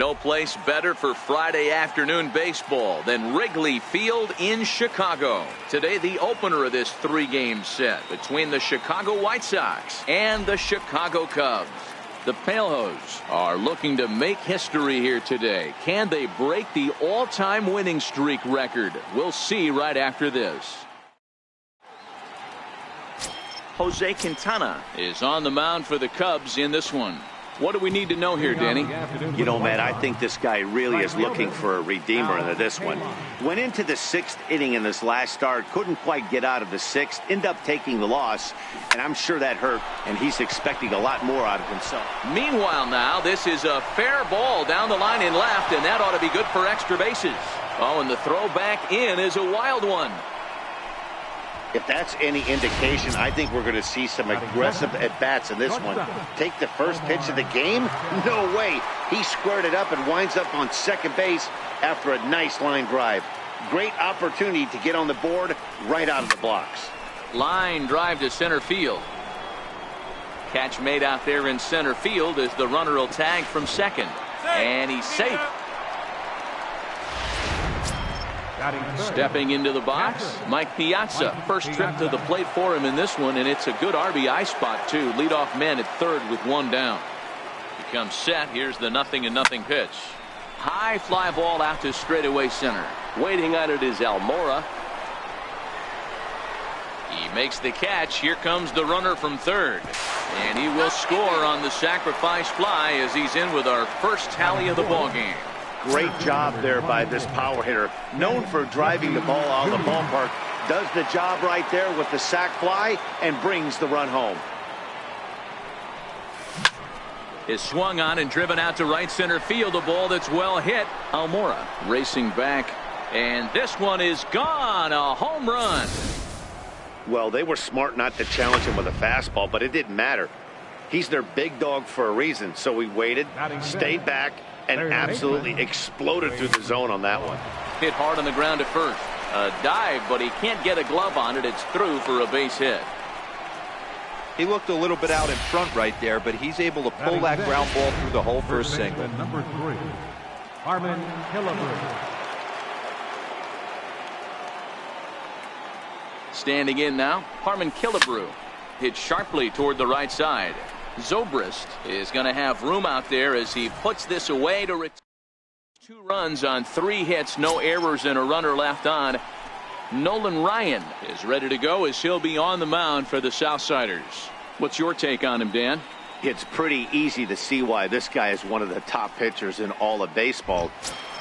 No place better for Friday afternoon baseball than Wrigley Field in Chicago. Today, the opener of this three-game set between the Chicago White Sox and the Chicago Cubs. The Palehose are looking to make history here today. Can they break the all-time winning streak record? We'll see right after this. Jose Quintana is on the mound for the Cubs in this one. What do we need to know here, Danny? You know, Matt, I think this guy really is looking for a redeemer into this one. Went into the sixth inning in this last start, couldn't quite get out of the sixth, ended up taking the loss, and I'm sure that hurt, and he's expecting a lot more out of himself. Meanwhile now, this is a fair ball down the line in left, and that ought to be good for extra bases. Oh, and the throw back in is a wild one. If that's any indication, I think we're going to see some aggressive at-bats in this one. Take the first pitch of the game? No way. He squared it up and winds up on second base after a nice line drive. Great opportunity to get on the board right out of the blocks. Line drive to center field. Catch made out there in center field as the runner will tag from second. And he's safe. Stepping into the box, Mike Piazza. First trip to the plate for him in this one, and it's a good RBI spot, too. Leadoff man at third with one down. He comes set. Here's the 0-0 pitch. High fly ball out to straightaway center. Waiting on it is Almora. He makes the catch. Here comes the runner from third. And he will score on the sacrifice fly as he's in with our first tally of the ballgame. Great job there by this power hitter. Known for driving the ball out of the ballpark. Does the job right there with the sac fly and brings the run home. Is swung on and driven out to right center field. A ball that's well hit. Almora racing back. And this one is gone. A home run. Well, they were smart not to challenge him with a fastball, but it didn't matter. He's their big dog for a reason. So we waited, stayed back, and absolutely exploded through the zone on that one. Hit hard on the ground at first. A dive, but he can't get a glove on it. It's through for a base hit. He looked a little bit out in front right there, but he's able to pull that ground ball through the hole for a single. Number 3, Harmon Killebrew. Standing in now, Harmon Killebrew. Hit sharply toward the right side. Zobrist is going to have room out there as he puts this away to return. 2 runs on 3 hits, no errors, and a runner left on. Nolan Ryan is ready to go as he'll be on the mound for the Southsiders. What's your take on him, Dan? It's pretty easy to see why this guy is one of the top pitchers in all of baseball.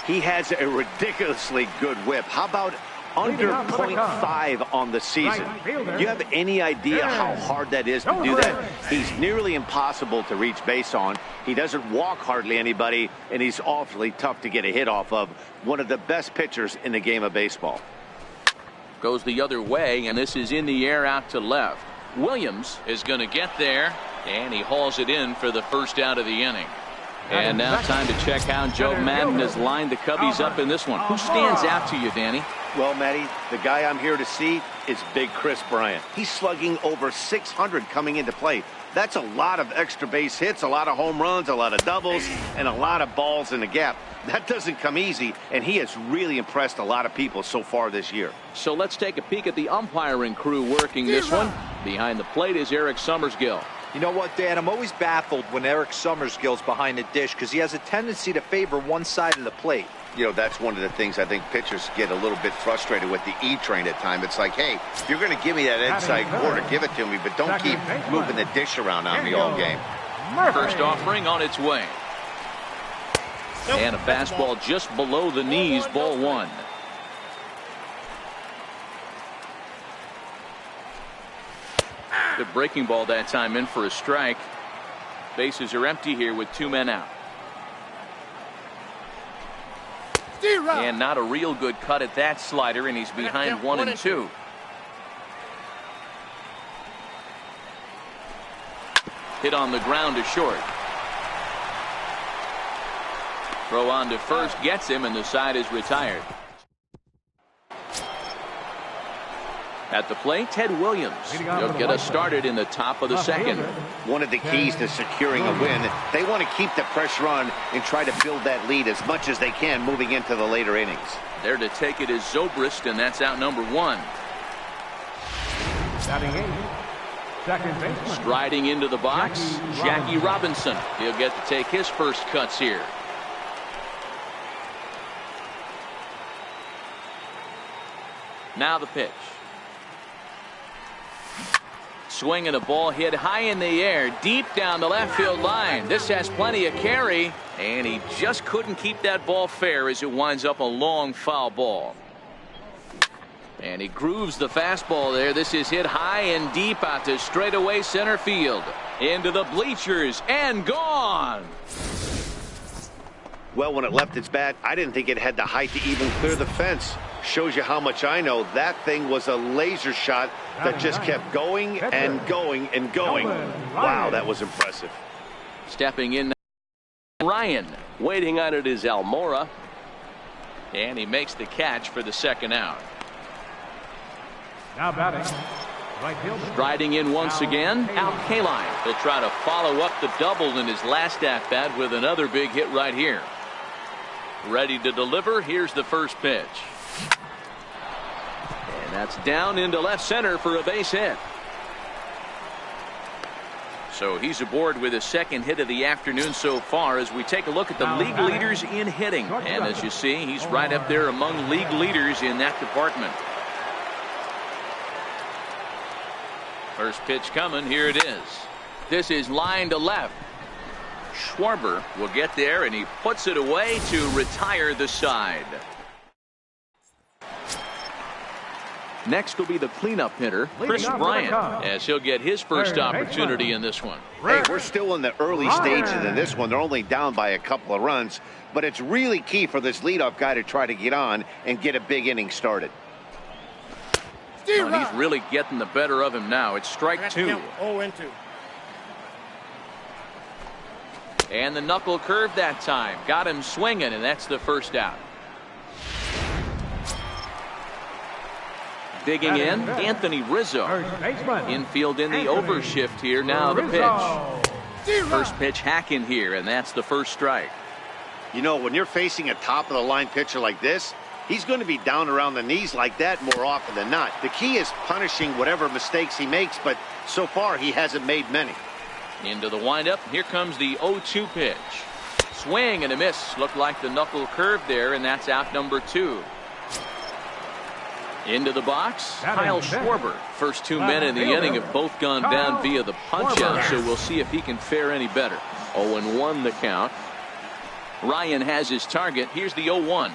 He has a ridiculously good whip. How about under .5 on the season? Do you have any idea how hard that is to do that? He's nearly impossible to reach base on. He doesn't walk hardly anybody, and he's awfully tough to get a hit off of. One of the best pitchers in the game of baseball. Goes the other way, and this is in the air out to left. Williams is going to get there, and he hauls it in for the first out of the inning. And now time to check how Joe Madden has lined the Cubbies up in this one. Who stands out to you, Danny? Well, Matty, the guy I'm here to see is Big Chris Bryant. He's slugging over 600 coming into play. That's a lot of extra base hits, a lot of home runs, a lot of doubles, and a lot of balls in the gap. That doesn't come easy, and he has really impressed a lot of people so far this year. So let's take a peek at the umpiring crew working this one. Behind the plate is Eric Summersgill. You know what, Dan? I'm always baffled when Eric Summersgill's behind the dish because he has a tendency to favor one side of the plate. You know, that's one of the things I think pitchers get a little bit frustrated with the E-train at times. It's like, hey, if you're going to give me that inside corner, give it to me, but don't keep moving the dish around on me all game. First offering on its way. And a fastball just below the knees, ball 1. Good breaking ball that time in for a strike. Bases are empty here with 2 men out. And not a real good cut at that slider, and he's behind 1-2. Hit on the ground to short. Throw on to first gets him, and the side is retired. At the plate, Ted Williams. He'll get us started in the top of the second. One of the keys to securing a win, they want to keep the pressure on and try to build that lead as much as they can moving into the later innings. There to take it is Zobrist, and that's out number 1. Batting 8, second baseman. Striding into the box, Jackie Robinson. He'll get to take his first cuts here. Now the pitch. Swinging a ball hit high in the air, deep down the left field line. This has plenty of carry, and he just couldn't keep that ball fair as it winds up a long foul ball. And he grooves the fastball there. This is hit high and deep out to straightaway center field. Into the bleachers and gone. Well, when it left its bat, I didn't think it had the height to even clear the fence. Shows you how much I know. That thing was a laser shot that just kept going and going and going. Wow, that was impressive. Stepping in, Ryan. Waiting on it is Almora. And he makes the catch for the second out. Now batting, right fielder. Striding in once again, Al Kaline. He'll try to follow up the double in his last at-bat with another big hit right here. Ready to deliver. Here's the first pitch. And that's down into left center for a base hit. So he's aboard with his second hit of the afternoon so far as we take a look at the league leaders in hitting. And as you see, he's right up there among league leaders in that department. First pitch coming. Here it is. This is line to left. Schwarber will get there, and he puts it away to retire the side. Next will be the cleanup hitter, Chris Bryant, as he'll get his first opportunity in this one. Hey, we're still in the early stages of this one. They're only down by a couple of runs, but it's really key for this leadoff guy to try to get on and get a big inning started. Well, he's really getting the better of him now. It's strike 2. And the knuckle curve that time. Got him swinging, and that's the first out. Digging in, Anthony Rizzo. Infield in the overshift here. Now the pitch. First pitch hacking here, and that's the first strike. You know, when you're facing a top-of-the-line pitcher like this, he's going to be down around the knees like that more often than not. The key is punishing whatever mistakes he makes, but so far he hasn't made many. Into the windup. Here comes the 0-2 pitch. Swing and a miss. Looked like the knuckle curve there, and that's out number 2. Into the box, Kyle Schwarber. First 2 men in the inning have both gone down via the punch-out, so we'll see if he can fare any better. 0-1 the count. Ryan has his target. Here's the 0-1.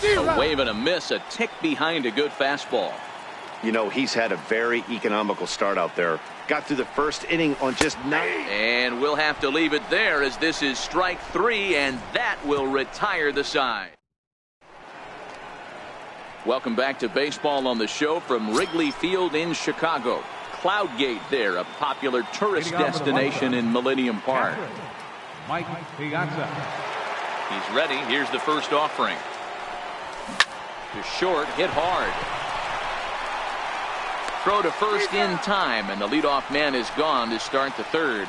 A wave and a miss, a tick behind a good fastball. You know, he's had a very economical start out there. Got through the first inning on just 9. And we'll have to leave it there as this is strike 3, and that will retire the side. Welcome back to baseball on the show from Wrigley Field in Chicago. Cloudgate there, a popular tourist destination in Millennium Park. Mike Piazza. He's ready. Here's the first offering. To short, hit hard. Throw to first in time, and the leadoff man is gone to start the third.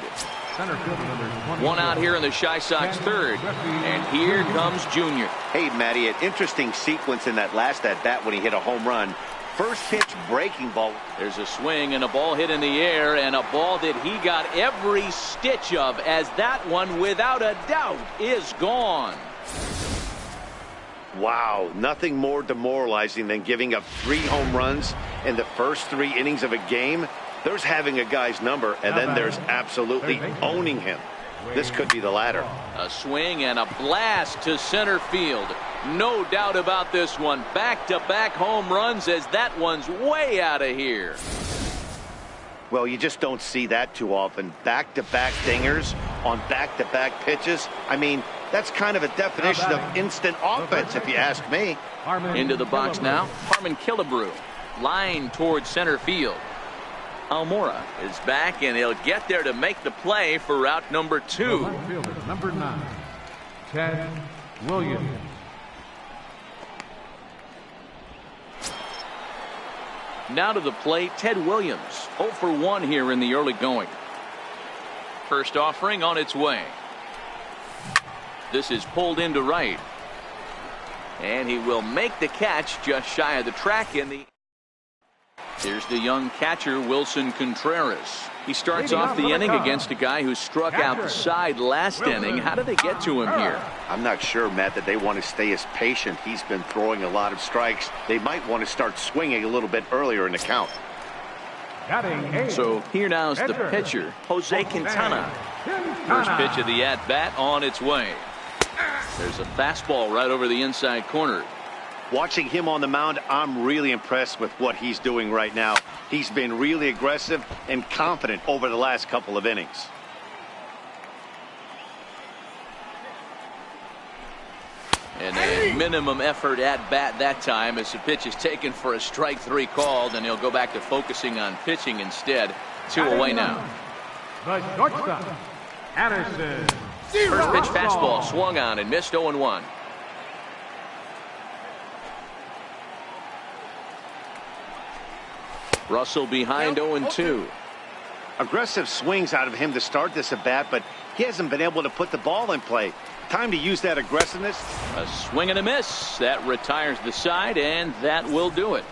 One out here in the Chi Sox third, and here comes Junior. Hey, Matty, an interesting sequence in that last at-bat when he hit a home run. First pitch breaking ball. There's a swing and a ball hit in the air, and a ball that he got every stitch of, as that one, without a doubt, is gone. Wow, nothing more demoralizing than giving up 3 home runs in the first 3 innings of a game. There's having a guy's number, and then there's absolutely owning him. This could be the latter. A swing and a blast to center field. No doubt about this one. Back-to-back home runs, as that one's way out of here. Well, you just don't see that too often. Back-to-back dingers on back-to-back pitches. I mean, that's kind of a definition of instant offense, if you ask me. Into the box now, Harmon Killebrew. Line towards center field. Almora is back, and he'll get there to make the play for route number 2. Number 9, Ted Williams. Now to the plate, Ted Williams. 0 for 1 here in the early going. First offering on its way. This is pulled into right. And he will make the catch just shy of the track in the... Here's the young catcher, Wilson Contreras. He starts off the inning against a guy who struck out the side last inning. How did they get to him here? I'm not sure, Matt, that they want to stay as patient. He's been throwing a lot of strikes. They might want to start swinging a little bit earlier in the count. So here now's the pitcher, Jose Quintana. First pitch of the at-bat on its way. There's a fastball right over the inside corner. Watching him on the mound, I'm really impressed with what he's doing right now. He's been really aggressive and confident over the last couple of innings. And a minimum effort at bat that time as the pitch is taken for a strike 3 called, and he'll go back to focusing on pitching instead. 2 away now. The shortstop, Anderson. First pitch fastball swung on and missed. 0-1. Russell behind 0-2. Aggressive swings out of him to start this at bat, but he hasn't been able to put the ball in play. Time to use that aggressiveness. A swing and a miss. That retires the side, and that will do it.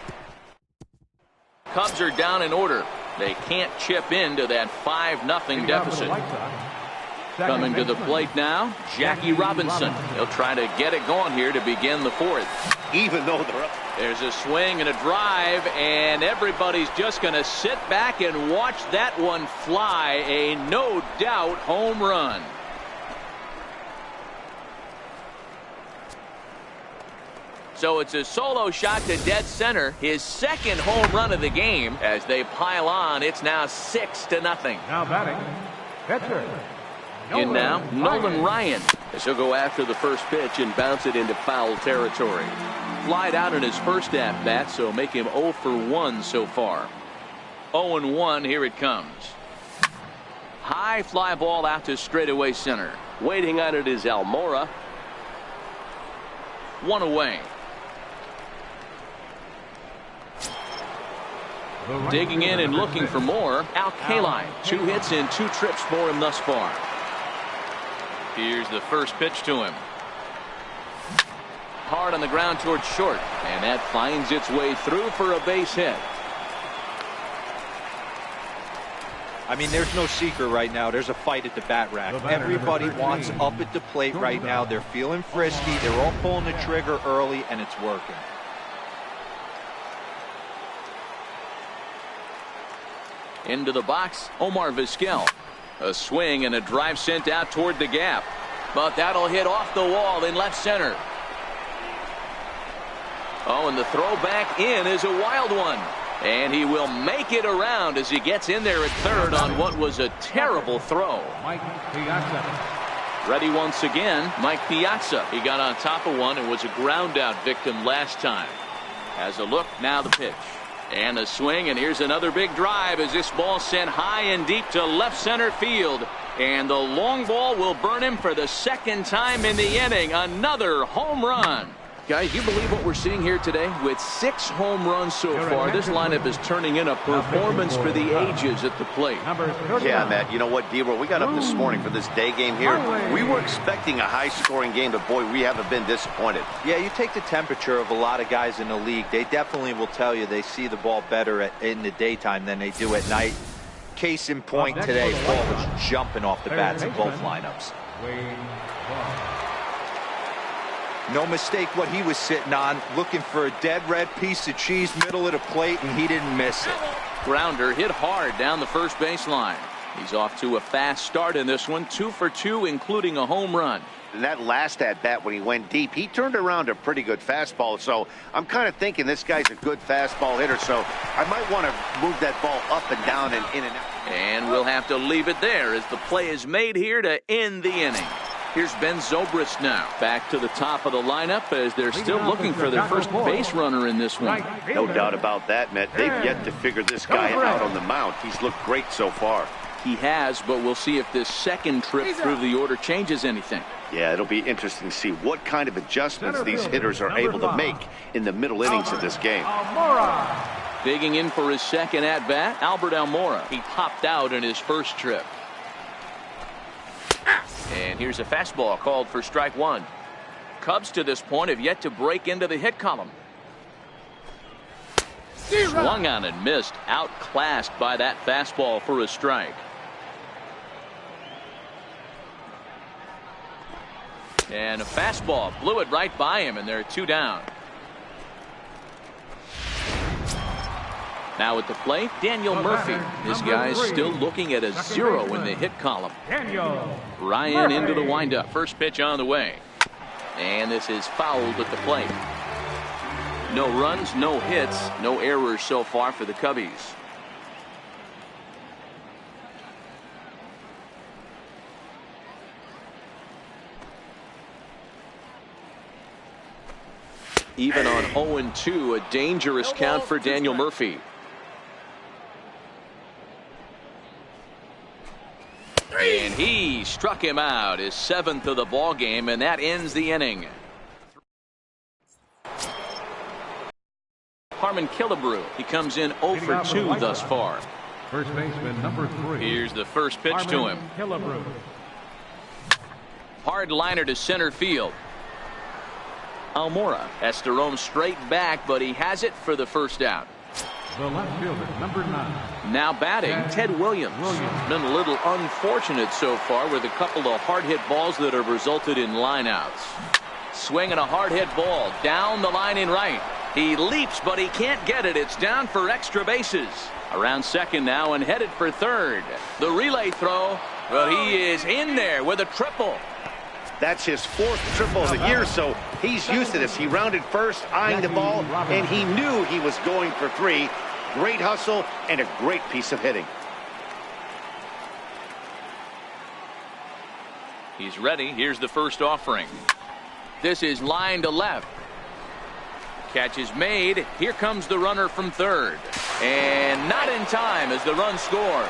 Cubs are down in order. They can't chip into that 5-0 deficit. Coming to the plate now, Jackie Robinson. He'll try to get it going here to begin the 4th. Even though they're up. There's a swing and a drive, and everybody's just going to sit back and watch that one fly. A no-doubt home run. So it's a solo shot to dead center. His second home run of the game. As they pile on, it's now 6-0. Now batting, pitcher. In now, Nolan Ryan, as he'll go after the first pitch and bounce it into foul territory. Flied out in his first at-bat, so make him 0 for 1 so far. 0-1, here it comes. High fly ball out to straightaway center. Waiting on it is Almora. 1 away. Digging in and looking for more, Al Kaline. 2 hits and 2 trips for him thus far. Here's the first pitch to him. Hard on the ground towards short, and that finds its way through for a base hit. I mean, there's no secret right now. There's a fight at the bat rack. Everybody wants up at the plate right now. They're feeling frisky. They're all pulling the trigger early, and it's working. Into the box, Omar Vizquel. A swing and a drive sent out toward the gap. But that'll hit off the wall in left center. Oh, and the throw back in is a wild one. And he will make it around as he gets in there at third on what was a terrible throw. Mike Piazza. Ready once again, Mike Piazza. He got on top of one and was a ground out victim last time. Has a look, now the pitch. And a swing, and here's another big drive as this ball sent high and deep to left center field. And the long ball will burn him for the second time in the inning. Another home run. Guys, you believe what we're seeing here today? With 6 home runs so far, this lineup is turning in a performance for the ages at the plate. Yeah, Matt, you know what, D-Roll, we got up this morning for this day game here. We were expecting a high-scoring game, but, boy, we haven't been disappointed. Yeah, you take the temperature of a lot of guys in the league. They definitely will tell you they see the ball better in the daytime than they do at night. Case in point today, ball was jumping off the bats in both lineups. No mistake what he was sitting on, looking for a dead red piece of cheese middle of the plate, and he didn't miss it. Grounder hit hard down the first baseline. He's off to a fast start in this one, 2 for 2, including a home run. And that last at-bat when he went deep, he turned around a pretty good fastball. So I'm kind of thinking this guy's a good fastball hitter. So I might want to move that ball up and down and in and out. And we'll have to leave it there as the play is made here to end the inning. Here's Ben Zobrist now. Back to the top of the lineup as they're still looking for their first base runner in this one. No doubt about that, Matt. They've yet to figure this guy out on the mound. He's looked great so far. He has, but we'll see if this second trip through the order changes anything. Yeah, it'll be interesting to see what kind of adjustments these hitters are able to make in the middle innings of this game. Almora. Digging in for his second at-bat, Albert Almora. He popped out in his first trip. And here's a fastball called for strike one. Cubs to this point have yet to break into the hit column. Swung on and missed, outclassed by that fastball for a strike. And a fastball blew it right by him, and they're 2 down. Now at the plate, Daniel Murphy. This guy's still looking at a 0 in the hit column. Ryan into the windup. First pitch on the way. And this is fouled at the plate. No runs, no hits, no errors so far for the Cubbies. Even on 0-2, a dangerous count for Daniel Murphy. And he struck him out, his 7th of the ball game, and that ends the inning. Harmon Killebrew, he comes in 0 for 2 thus far. First baseman number 3. Here's the first pitch to him. Hard liner to center field. Almora has to roam straight back, but he has it for the first out. The left fielder, number 9. Now batting, Ted Williams. Been a little unfortunate so far with a couple of hard hit balls that have resulted in lineouts. Swinging a hard hit ball down the line in right. He leaps, but he can't get it. It's down for extra bases. Around second now and headed for third. The relay throw, but he is in there with a triple. That's his 4th triple of the year, so he's used to this. He rounded first, eyeing the ball, and he knew he was going for 3. Great hustle and a great piece of hitting. He's ready. Here's the first offering. This is line to left. Catch is made. Here comes the runner from third. And not in time as the run scores.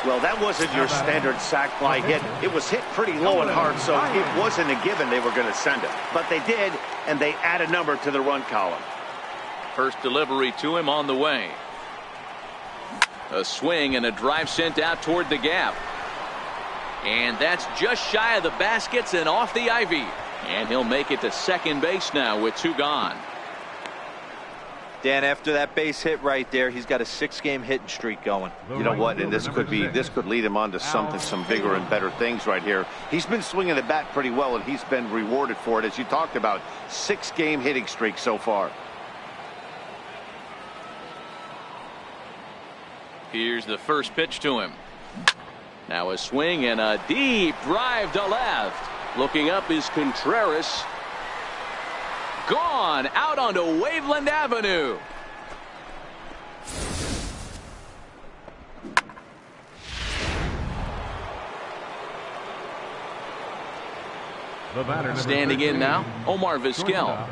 Well, that wasn't your standard sac fly hit. It was hit pretty low and hard, so it wasn't a given they were going to send it. But they did, and they add a number to the run column. First delivery to him on the way. A swing and a drive sent out toward the gap. And that's just shy of the baskets and off the ivy. And he'll make it to second base now with 2 gone. Dan, after that base hit right there, he's got a 6-game hitting streak going. You know what? And this could lead him on to some bigger and better things right here. He's been swinging the bat pretty well, and he's been rewarded for it, as you talked about. 6-game hitting streak so far. Here's the first pitch to him. Now a swing and a deep drive to left. Looking up is Contreras. Gone out onto Waveland Avenue. Standing in now, Omar Vizquel.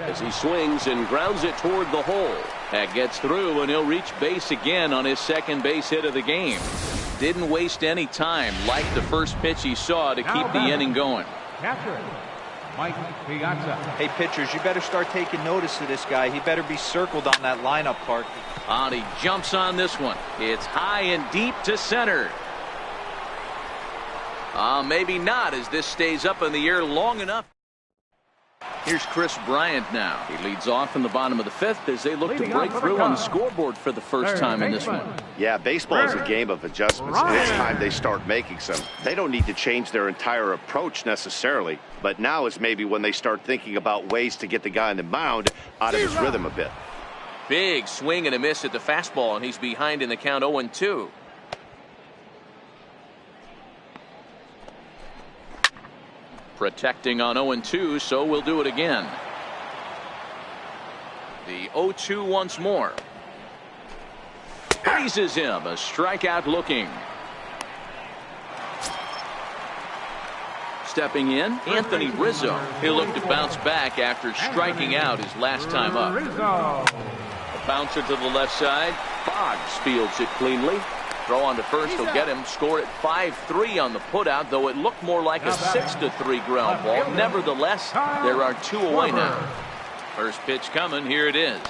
As he swings and grounds it toward the hole. That gets through, and he'll reach base again on his second base hit of the game. Didn't waste any time, like the first pitch he saw, to keep the inning going. Hey, pitchers, you better start taking notice of this guy. He better be circled on that lineup card. And he jumps on this one. It's high and deep to center. Maybe not, as this stays up in the air long enough. Here's Chris Bryant now. He leads off in the bottom of the 5th as they look to break through on the scoreboard for the first time in this one. Yeah, baseball is a game of adjustments, and it's time they start making some. They don't need to change their entire approach necessarily, but now is maybe when they start thinking about ways to get the guy on the mound out of his rhythm a bit. Big swing and a miss at the fastball, and he's behind in the count 0-2. Protecting on 0-2, so we'll do it again. The 0-2 once more. Freezes him, a strikeout looking. Stepping in, Anthony Rizzo. He'll look to bounce back after striking out his last time up. A bouncer to the left side. Boggs fields it cleanly. Throw on to first will get him. Score at 5-3 on the putout, though it looked more like a 6-3 ground ball. Nevertheless, there are 2 away now. First pitch coming. Here it is.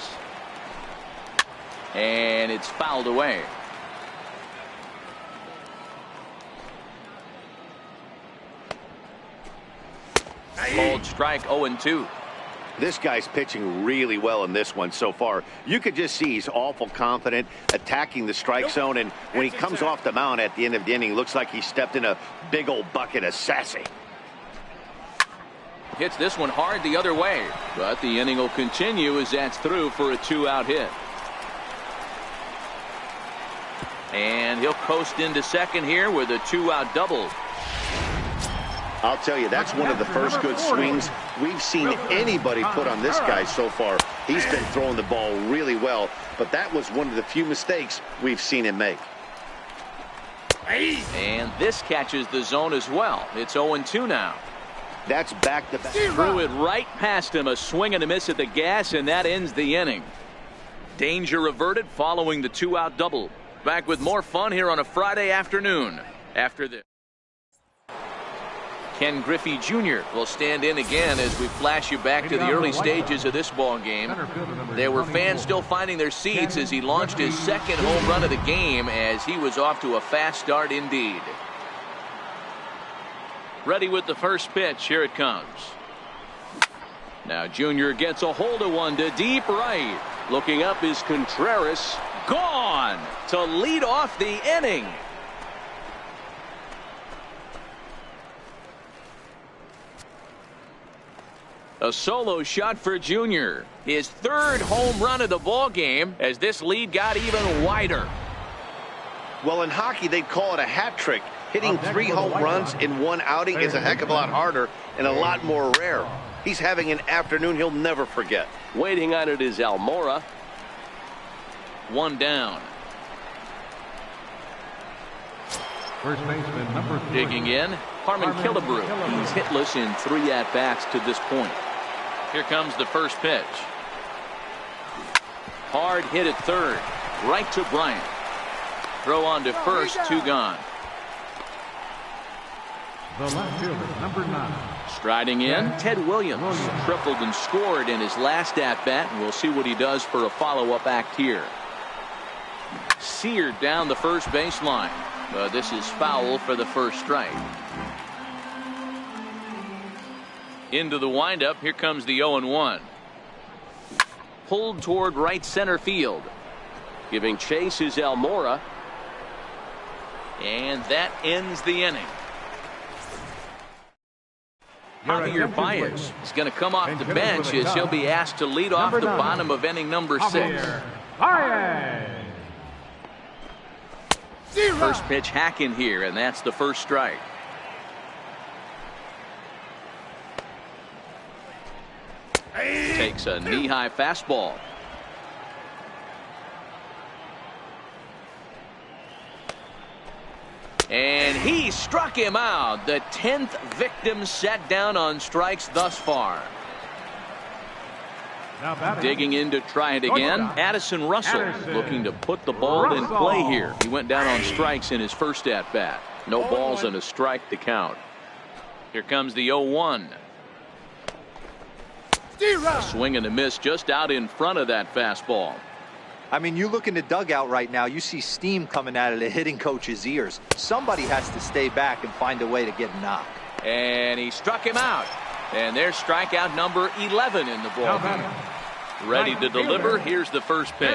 And it's fouled away. Called strike 0-2. This guy's pitching really well in this one so far. You could just see he's awful confident attacking the strike zone, and when he comes off the mound at the end of the inning, looks like he stepped in a big old bucket of sassy. Hits this one hard the other way, but the inning will continue as that's through for a 2-out hit. And he'll coast into second here with a 2-out double. I'll tell you, that's one of the first good swings we've seen anybody put on this guy so far. He's been throwing the ball really well, but that was one of the few mistakes we've seen him make. And this catches the zone as well. It's 0-2 now. That's back-to-back. Threw it right past him. A swing and a miss at the gas, and that ends the inning. Danger averted following the 2-out double. Back with more fun here on a Friday afternoon after this. Ken Griffey Jr. will stand in again as we flash you back to the early stages of this ball game. There were fans still finding their seats as he launched his second home run of the game, as he was off to a fast start indeed. Ready with the first pitch. Here it comes. Now Jr. gets a hold of one to deep right. Looking up is Contreras. Gone to lead off the inning. A solo shot for Jr. His third home run of the ball game as this lead got even wider. Well, in hockey, they'd call it a hat trick. Hitting 3 home runs in one outing is a heck of a lot harder and a lot more rare. He's having an afternoon he'll never forget. Waiting on it is Almora. One down. First baseman number 3. Digging in, Harmon Killebrew. He's hitless in 3 at-bats to this point. Here comes the first pitch. Hard hit at third. Right to Bryant. Throw on to first, 2 gone. The left fielder, number 9. Striding in, Ted Williams. Tripled and scored in his last at-bat, and we'll see what he does for a follow-up act here. Seared down the first baseline. But this is foul for the first strike. Into the windup. Here comes the 0-1. Pulled toward right center field. Giving chase is Almora. And that ends the inning. Javier Baez is going to come off the bench as he'll be asked to lead off the bottom of inning number 6. First pitch hacking here, and that's the first strike. Takes a knee-high fastball. And he struck him out. The 10th victim set down on strikes thus far. Digging in to try it again. Addison Russell looking to put the ball in play here. He went down on strikes in his first at-bat. No balls and a strike to count. Here comes the 0-1. A swing and a miss just out in front of that fastball. I mean, you look in the dugout right now, you see steam coming out of the hitting coach's ears. Somebody has to stay back and find a way to get a knock. And he struck him out. And there's strikeout number 11 in the ball game. Ready to deliver. Here's the first pitch.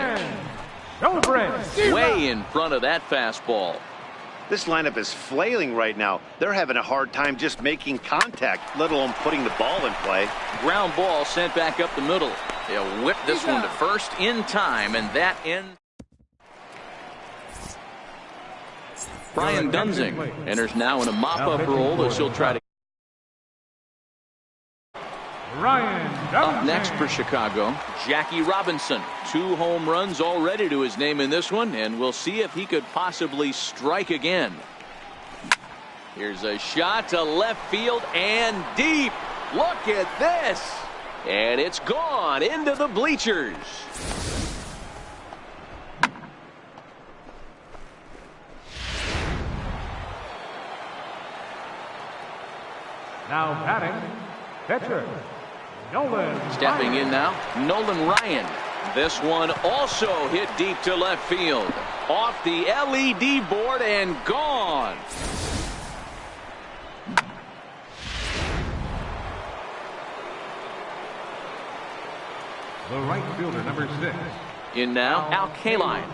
Way in front of that fastball. This lineup is flailing right now. They're having a hard time just making contact, let alone putting the ball in play. Ground ball sent back up the middle. They'll whip this one to first in time, and that ends. Brian Dunzing enters now in a mop-up role as he'll try to. Up next for Chicago, Jackie Robinson. 2 home runs already to his name in this one, and we'll see if he could possibly strike again. Here's a shot to left field and deep. Look at this. And it's gone into the bleachers. Now batting, pitcher, Stepping in now, Nolan Ryan. This one also hit deep to left field. Off the LED board and gone. The right fielder, number 6. In now, Al Kaline.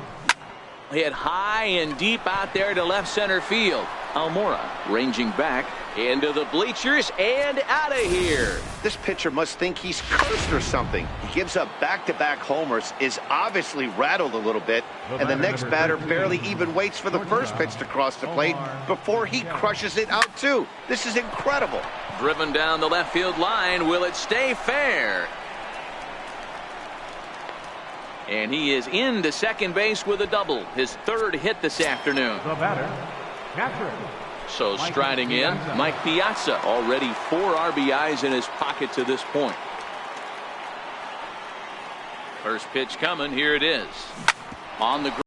Hit high and deep out there to left center field. Almora ranging back into the bleachers and out of here. This pitcher must think he's cursed or something. He gives up back-to-back homers, is obviously rattled a little bit, and the next batter barely even waits for the first pitch to cross the plate before he crushes it out too. This is incredible. Driven down the left field line. Will it stay fair? And he is into second base with a double. His third hit this afternoon. The batter, catcher. So striding in, Mike Piazza. Already 4 RBIs in his pocket to this point. First pitch coming. Here it is. On the ground.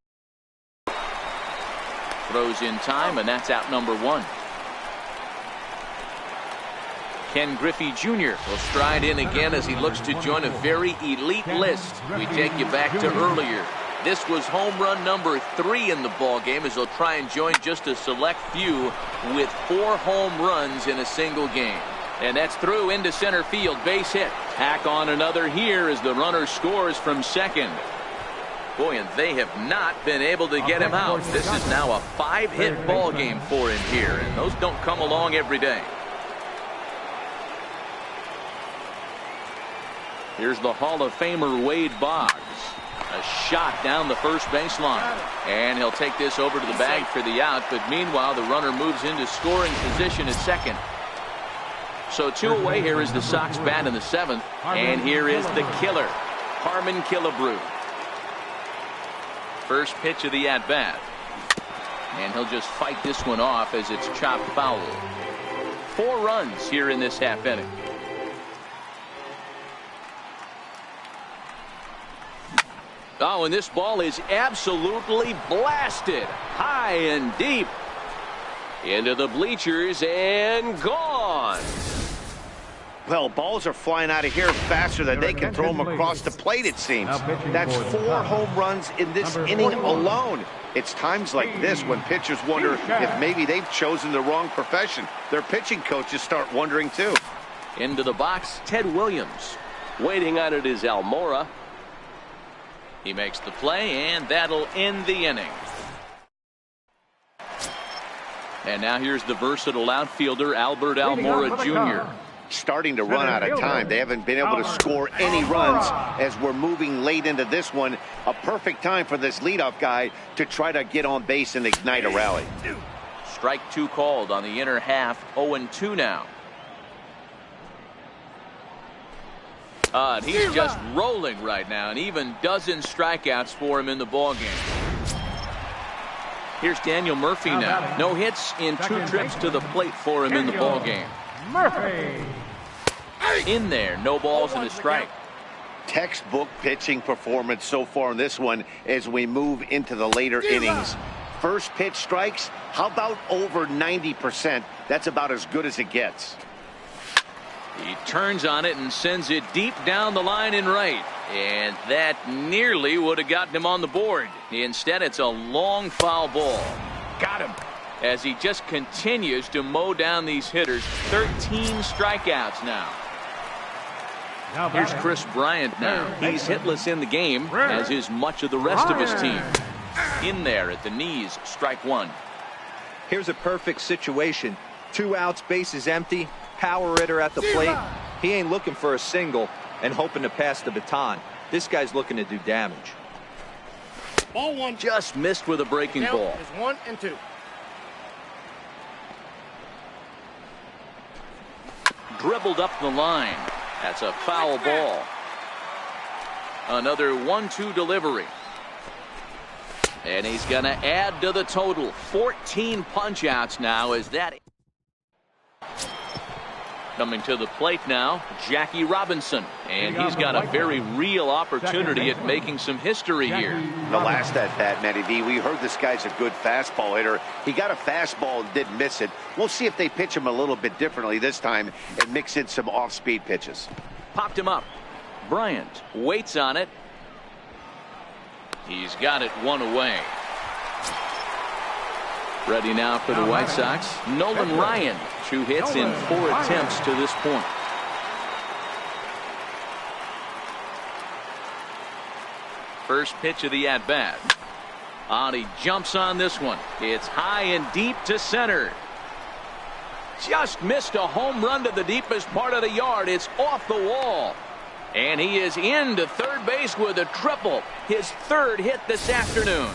Throws in time, and that's out number 1. Ken Griffey Jr. will stride in again as he looks to join a very elite list. We take you back to earlier. This was home run number 3 in the ball game as they'll try and join just a select few with 4 home runs in a single game. And that's through into center field, base hit. Tack on another here as the runner scores from second. Boy, and they have not been able to get him out. This is now a 5-hit ball game for him here, and those don't come along every day. Here's the Hall of Famer Wade Boggs. A shot down the first baseline. And he'll take this over to the bag for the out. But meanwhile, the runner moves into scoring position at second. So 2 away here is the Sox bat in the 7th. And here is the killer, Harmon Killebrew. First pitch of the at-bat. And he'll just fight this one off as it's chopped foul. 4 runs here in this half inning. Oh, and this ball is absolutely blasted high and deep into the bleachers and gone. Well, balls are flying out of here faster than they can throw them across the plate, it seems. That's 4 home runs in this inning alone. It's times like this when pitchers wonder if maybe they've chosen the wrong profession. Their pitching coaches start wondering too. Into the box, Ted Williams. Waiting on it is Almora. He makes the play, and that'll end the inning. And now here's the versatile outfielder, Albert Almora Jr. Starting to run out of time. They haven't been able to score any runs as we're moving late into this one. A perfect time for this leadoff guy to try to get on base and ignite a rally. Strike 2 called on the inner half. 0-2 now. And he's just rolling right now, and even dozen strikeouts for him in the ball game. Here's Daniel Murphy now. No hits in 2 trips to the plate for him in the ball game. Murphy. In there, no balls and a strike. Textbook pitching performance so far in this one as we move into the later innings. First pitch strikes, how about over 90%? That's about as good as it gets. He turns on it and sends it deep down the line in right. And that nearly would have gotten him on the board. Instead, it's a long foul ball. Got him. As he just continues to mow down these hitters. 13 strikeouts now. Here's Chris Bryant now. He's hitless in the game, as is much of the rest of his team. In there at the knees, strike 1. Here's a perfect situation. 2 outs, bases empty. Power hitter at the plate. He ain't looking for a single and hoping to pass the baton. This guy's looking to do damage. Ball 1. Just missed with a breaking ball. Is 1-2. Dribbled up the line. That's a foul ball. Another 1-2 delivery. And he's going to add to the total. 14 punch-outs now as that. Coming to the plate now, Jackie Robinson. And he's got a very real opportunity at making some history here. The last at-bat, Matty V, we heard this guy's a good fastball hitter. He got a fastball and didn't miss it. We'll see if they pitch him a little bit differently this time and mix in some off-speed pitches. popped him up. Bryant waits on it. He's got it one away. Ready now for the White Sox, Nolan Ryan. 2 hits in 4 attempts to this point. First pitch of the at-bat. He jumps on this one. It's high and deep to center. Just missed a home run to the deepest part of the yard. It's off the wall. And he is into third base with a triple. His 3rd hit this afternoon.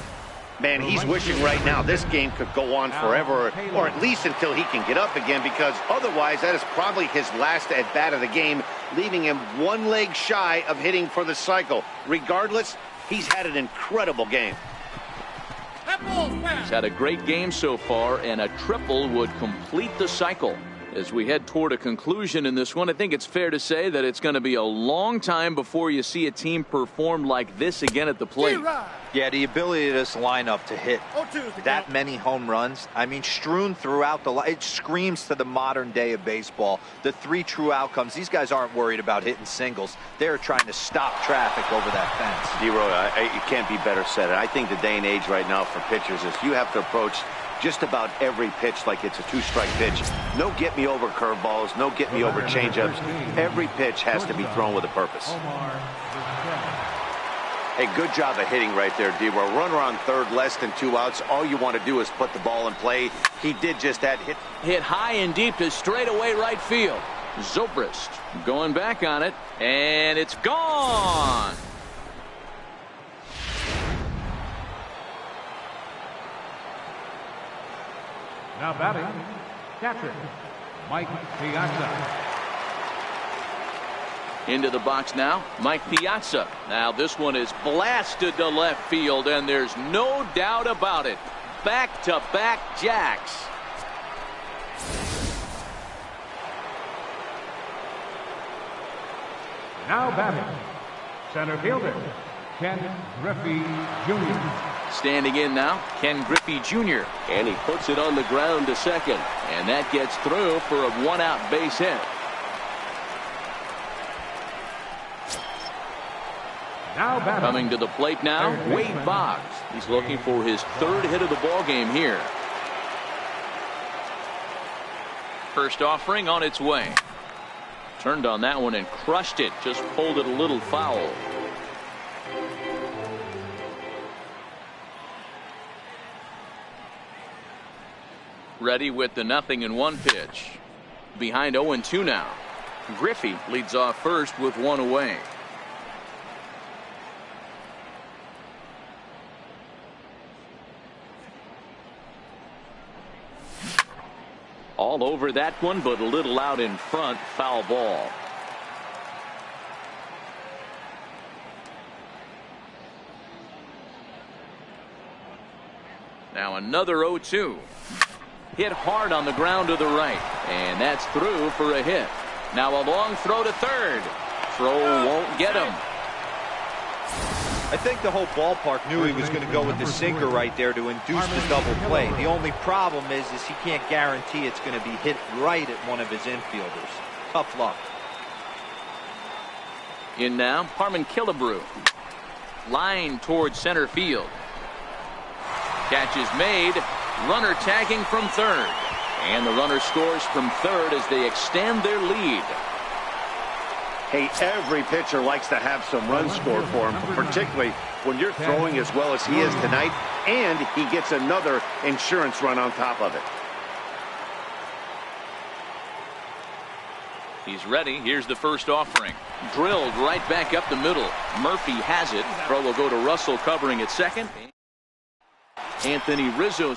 Man, he's wishing right now this game could go on forever, or at least until he can get up again, because otherwise that is probably his last at-bat of the game, leaving him 1 leg shy of hitting for the cycle. Regardless, he's had an incredible game. He's had a great game so far, and a triple would complete the cycle. As we head toward a conclusion in this one, I think it's fair to say that it's going to be a long time before you see a team perform like this again at the plate. Yeah, the ability of this lineup to hit that many home runs, I mean, strewn throughout the line, it screams to the modern day of baseball. The 3 true outcomes, these guys aren't worried about hitting singles. They're trying to stop traffic over that fence. D-Roy, it can't be better said. I think the day and age right now for pitchers is you have to approach just about every pitch like it's a 2-strike pitch. No get-me-over curveballs, no get-me-over changeups. Every pitch has to be thrown with a purpose. Hey, good job of hitting right there, D-Roy. Runner on third, less than 2 outs. All you want to do is put the ball in play. He did just that. Hit high and deep to straightaway right field. Zobrist going back on it, and it's gone. Now batting, catcher, Mike Piazza. Into the box now, Mike Piazza. Now this one is blasted to left field, and there's no doubt about it. Back-to-back jacks. Now batting, center fielder, Ken Griffey Jr. Standing in now, Ken Griffey Jr. And he puts it on the ground to second. And that gets through for a 1-out base hit. Now batting. Coming to the plate now, Wade Boggs. He's looking for his 3rd hit of the ball game here. First offering on its way. Turned on that one and crushed it. Just pulled it a little foul. Ready with the 0-1 pitch. Behind 0-2 now. Griffey leads off first with 1 away. All over that one, but a little out in front. Foul ball. Now another 0-2. Hit hard on the ground to the right, and that's through for a hit. Now a long throw to third. Throw won't get him. I think the whole ballpark knew he was going to go with the sinker right there to induce the double play. The only problem is he can't guarantee it's going to be hit right at one of his infielders. Tough luck. In now, Harmon Killebrew. Line towards center field. Catch is made. Runner tagging from third. And the runner scores from third as they extend their lead. Hey, every pitcher likes to have some runs scored for him, particularly when you're throwing as well as he is tonight, and he gets another insurance run on top of it. He's ready. Here's the first offering. Drilled right back up the middle. Murphy has it. Throw will go to Russell covering at second. Anthony Rizzo